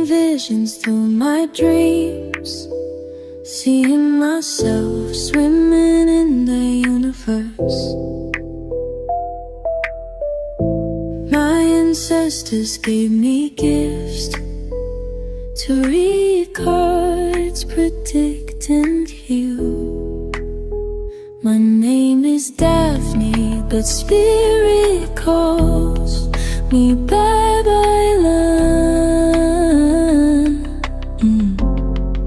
visions through my dreams, seeing myself swimming in the universe. My ancestors gave me gifts to read cards, predict and heal. My name is Daphne, but spirit calls me Babylon.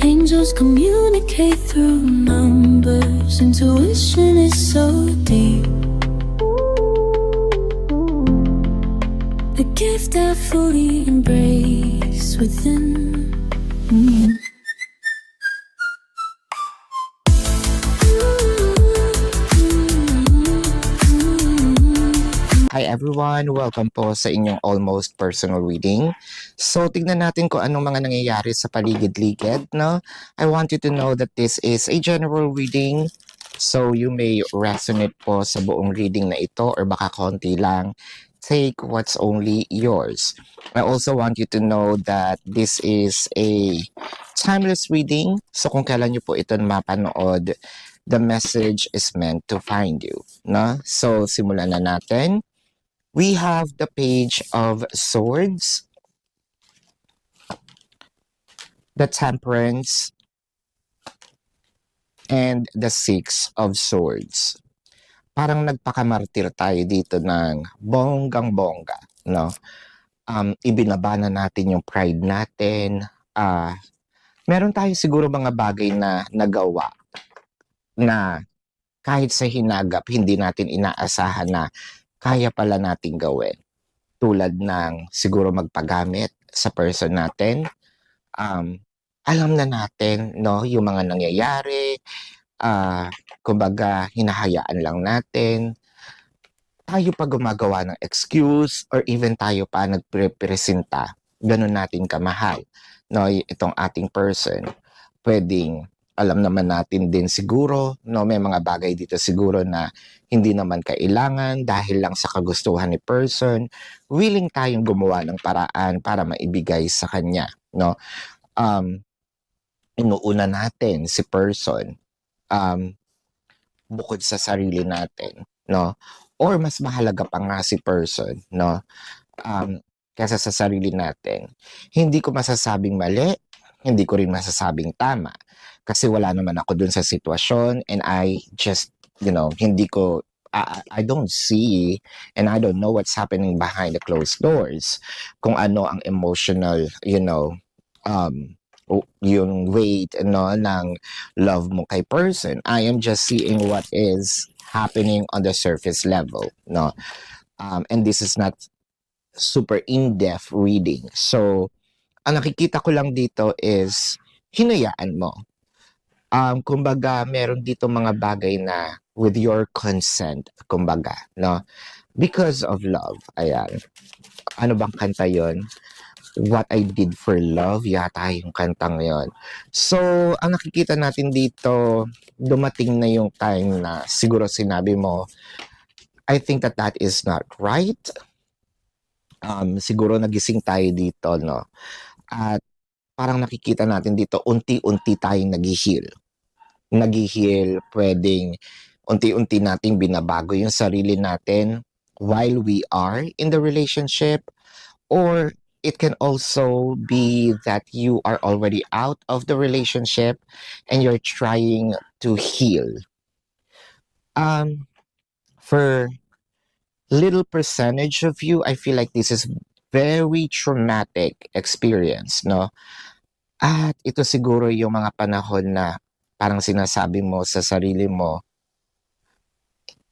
Angels communicate through numbers. Intuition is so deep. The gift I fully embrace within. Hi everyone! Welcome po sa inyong almost personal reading. So, tignan natin kung anong mga nangyayari sa paligid-ligid, no? I want you to know that this is a general reading. So, you may resonate po sa buong reading na ito or baka konti lang. Take what's only yours. I also want you to know that this is a timeless reading. So, kung kailan nyo po ito mapanood, the message is meant to find you, no? So, simulan na natin. We have the Page of Swords, the Temperance, and the Six of Swords. Parang nagpakamartir tayo dito ng bonggang-bongga, no? Ibinaba na natin yung pride natin. Meron tayo siguro mga bagay na nagawa na kahit sa hinagap, hindi natin inaasahan na kaya pala nating gawin. Tulad ng siguro magpagamit sa person natin. Alam na natin, no, yung mga nangyayari. Kumbaga, hinahayaan lang natin. Tayo pa gumagawa ng excuse or even tayo pa nagprepresenta. Ganun natin kamahal. No, itong ating person. Pwedeng alam naman natin din siguro, no, may mga bagay dito siguro na hindi naman kailangan dahil lang sa kagustuhan ni person, willing tayong gumawa ng paraan para maibigay sa kanya, no? Inuuna natin si person bukod sa sarili natin, no? Or mas mahalaga pa nga si person, no? Kaysa sa sarili natin. Hindi ko masasabing mali, hindi ko rin masasabing tama. Kasi wala naman ako dun sa sitwasyon and I just, hindi ko, I don't see and I don't know what's happening behind the closed doors. Kung ano ang emotional, yung weight, ng love mo kay person. I am just seeing what is happening on the surface level, no? And this is not super in-depth reading. So, ang nakikita ko lang dito is hinayaan mo. Kumbaga, meron dito mga bagay na with your consent, kumbaga, no? Because of love. Ayan. Ano bang kanta yon? What I Did for Love, yata yung kantang yon. So, ang nakikita natin dito, dumating na yung time na siguro sinabi mo, I think that is not right. Siguro nagising tayo dito, no? At parang nakikita natin dito, unti-unti tayong nag-heal. Nag-heal, pwedeng unti-unti nating binabago yung sarili natin while we are in the relationship, or it can also be that you are already out of the relationship and you're trying to heal. For little percentage of you, I feel like this is very traumatic experience, no? At ito siguro yung mga panahon na parang sinasabi mo sa sarili mo,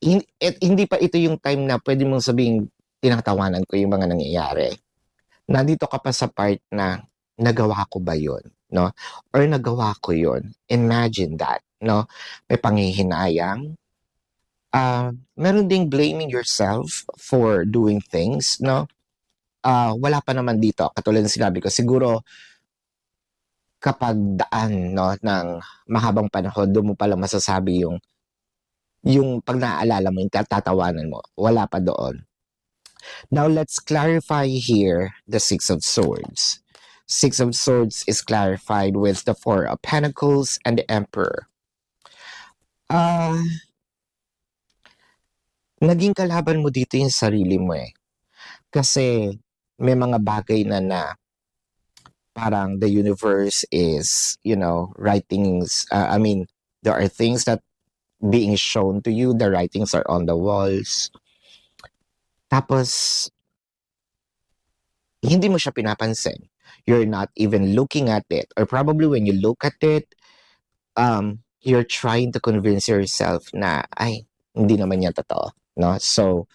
hindi pa ito yung time na pwede mong sabing tinatawanan ko yung mga nangyayari. Nandito ka pa sa part na nagawa ko ba yun, no? Or nagawa ko yun. Imagine that, no? May panghihinayang. Meron ding blaming yourself for doing things, no? Wala pa naman dito. Katulad ng sinabi ko, siguro kapag daan, no, ng mahabang panahon, doon mo pala masasabi yung pag naaalala mo, yung tatawanan mo. Wala pa doon. Now, let's clarify here the Six of Swords. Six of Swords is clarified with the Four of Pentacles and the Emperor. Ah, naging kalaban mo dito yung sarili mo eh. Kasi may mga bagay na parang the universe is, writings, there are things that being shown to you, the writings are on the walls. Tapos, hindi mo siya pinapansin. You're not even looking at it. Or probably when you look at it, you're trying to convince yourself na, ay, hindi naman yan totoo. No? So,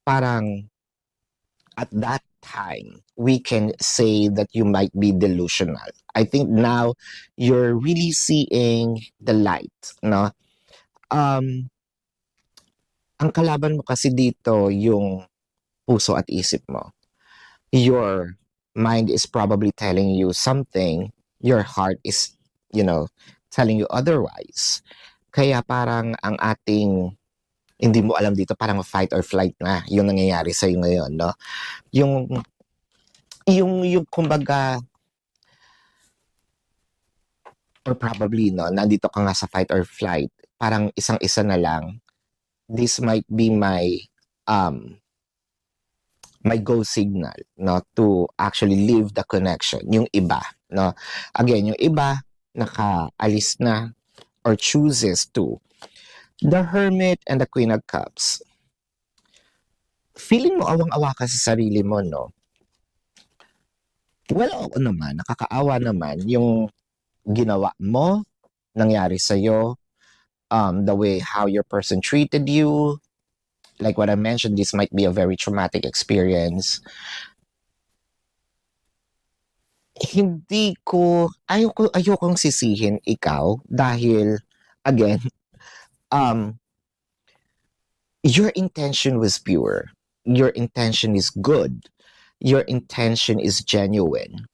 parang, at that time, we can say that you might be delusional. I think now, you're really seeing the light. No? Ang kalaban mo kasi dito, yung puso at isip mo. Your mind is probably telling you something, your heart is, telling you otherwise. Kaya parang ang ating, hindi mo alam dito, parang fight or flight na yung nangyayari sa'yo ngayon, no? Yung kumbaga, or probably, no, nandito ka nga sa fight or flight, parang isang-isa na lang, this might be my go signal, no, to actually leave the connection. Yung iba, no, again, yung iba nakaalis na or chooses to. The Hermit and the Queen of Cups. Feeling mo awang-awa ka sa sarili mo, no? Well, oo naman, nakakaawa naman yung ginawa mo, nangyari sa'yo, the way how your person treated you. Like what I mentioned, this might be a very traumatic experience. Ayokong sisihin ikaw dahil, again, your intention was pure. Your intention is good. Your intention is genuine.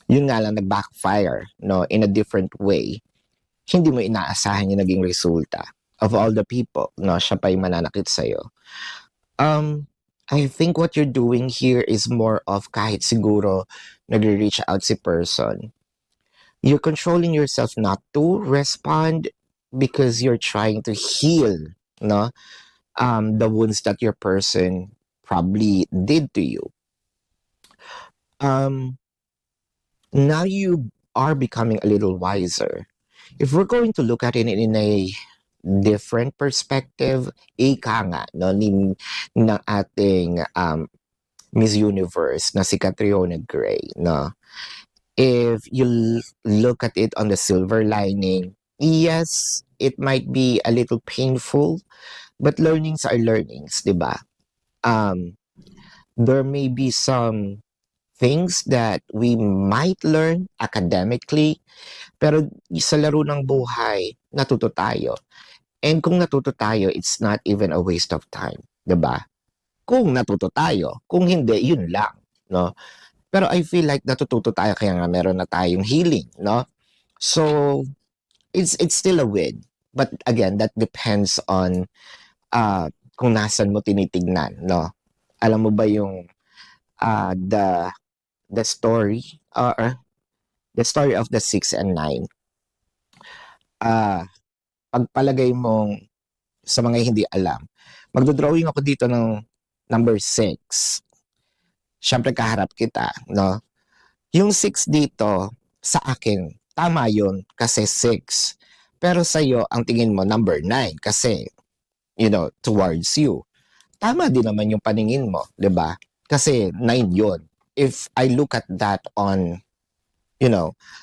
Yun nga lang, nag-backfire, no, in a different way. Hindi mo inaasahan yung naging resulta. Of all the people, no, siya pa yung mananakit sa'yo. I think what you're doing here is more of kahit siguro nagre-reach out si person. You're controlling yourself not to respond because you're trying to heal, no, the wounds that your person probably did to you. Now you are becoming a little wiser. If we're going to look at it in a different perspective, ika nga, no, ng ating Miss Universe na si Catriona Gray, no? If you look at it on the silver lining, yes, it might be a little painful, but learnings are learnings, di ba? There may be some things that we might learn academically, pero sa laro ng buhay, natuto tayo. And kung natuto tayo, it's not even a waste of time, 'di ba? Kung natuto tayo, kung hindi, yun lang, no? Pero I feel like natututo tayo kaya nga meron na tayong healing, no? So it's still a win. But again, that depends on kung nasan mo tinitignan, no? Alam mo ba yung the story or the story of the 6 and 9? Pagpalagay mong sa mga hindi alam, magdodrawing ako dito ng number 6. Siyempre kaharap kita, no? Yung 6 dito, sa akin, tama yun kasi 6. Pero sa'yo, ang tingin mo, number 9 kasi, towards you. Tama din naman yung paningin mo, di ba? Kasi 9 yun. If I look at that on,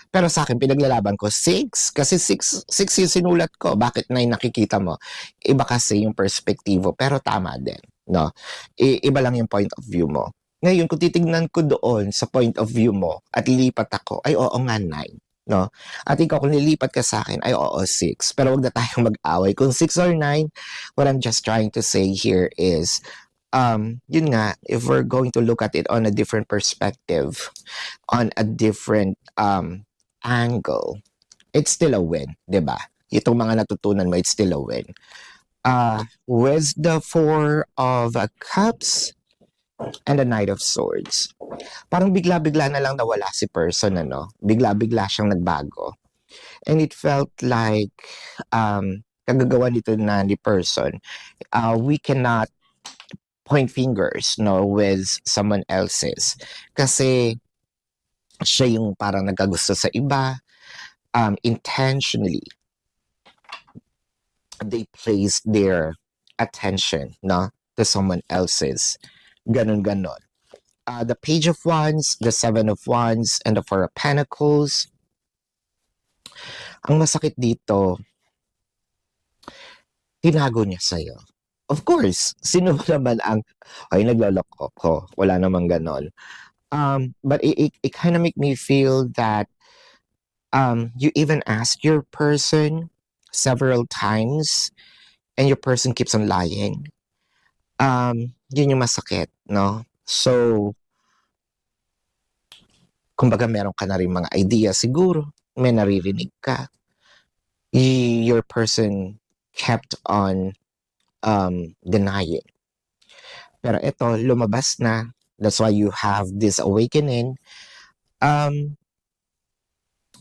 pero sa akin, pinaglalaban ko 6. Kasi 6 yung sinulat ko. Bakit 9 nakikita mo? Iba kasi yung perspektibo, pero tama din, no? Iba lang yung point of view mo. Ngayon, kung titignan ko doon sa point of view mo at lilipat ako, ay oo nga 9, no? At ikaw, kung lilipat ka sa akin, ay oo 6. Pero wag na tayong mag-away. Kung 6 or 9, what I'm just trying to say here is, yun nga, if we're going to look at it on a different perspective, on a different angle, it's still a win, di ba? Itong mga natutunan mo, it's still a win. With the 4 of Cups, and the Knight of Swords. Parang bigla-bigla na lang nawala si person, ano? Bigla-bigla siyang nagbago. And it felt like kagagawa nito na ni person. We cannot point fingers, no, with someone else's. Kasi siya yung parang nagkagusto sa iba, intentionally. They place their attention, no, to someone else's. Ganon-ganon. The Page of Wands, the Seven of Wands, and the Four of Pentacles. Ang masakit dito, tinago niya sa'yo. Of course, sino ba naman ang, ay, nagloloko ko. Wala namang ganon. But it kind of make me feel that you even ask your person several times and your person keeps on lying. Yun yung masakit, no? So, kumbaga meron ka na rin mga idea siguro, may naririnig ka. Your person kept on denying. Pero ito, lumabas na. That's why you have this awakening.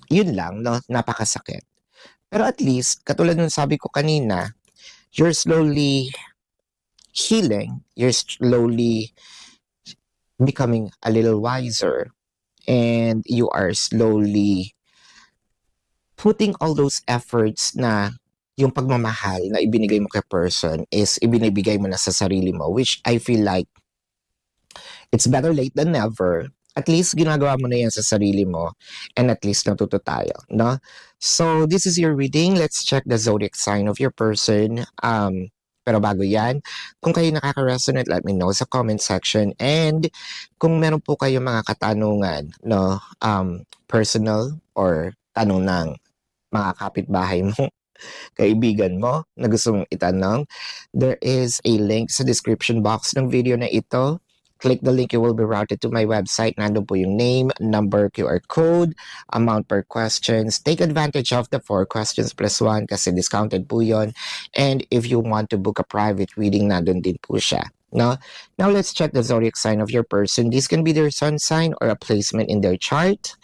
Yun lang, no? Napakasakit. Pero at least, katulad nung sabi ko kanina, you're slowly healing. You're slowly becoming a little wiser. And you are slowly putting all those efforts na yung pagmamahal na ibinigay mo kay person is ibinibigay mo na sa sarili mo, which I feel like it's better late than never. At least ginagawa mo na yan sa sarili mo and at least natuto tayo, no? So this is your reading. Let's check the zodiac sign of your person. Pero bago yan, kung kayo nakaka-resonate, let me know sa comment section. And kung meron po kayo mga katanungan, no, personal or tanong ng mga kapitbahay mo, kaibigan mo na gusto mong itanong, there is a link sa description box ng video na ito. Click the link, you will be routed to my website. Nandun po yung name, number, QR code, amount per questions. Take advantage of the 4 questions plus 1 kasi discounted po yun. And if you want to book a private reading, nandun din po siya. No? Now let's check the zodiac sign of your person. This can be their sun sign or a placement in their chart.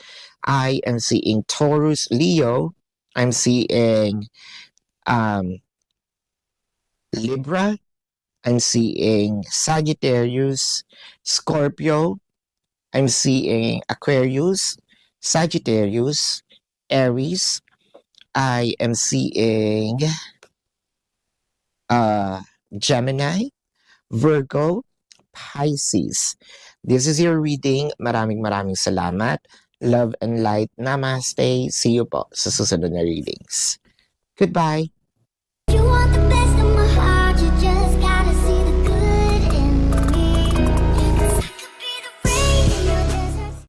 I am seeing Taurus, Leo. I'm seeing Libra. I'm seeing Sagittarius, Scorpio. I'm seeing Aquarius, Sagittarius, Aries. I am seeing Gemini, Virgo, Pisces. This is your reading. Maraming salamat. Love and light. Namaste. See you po sa susunod na readings. Goodbye. You want the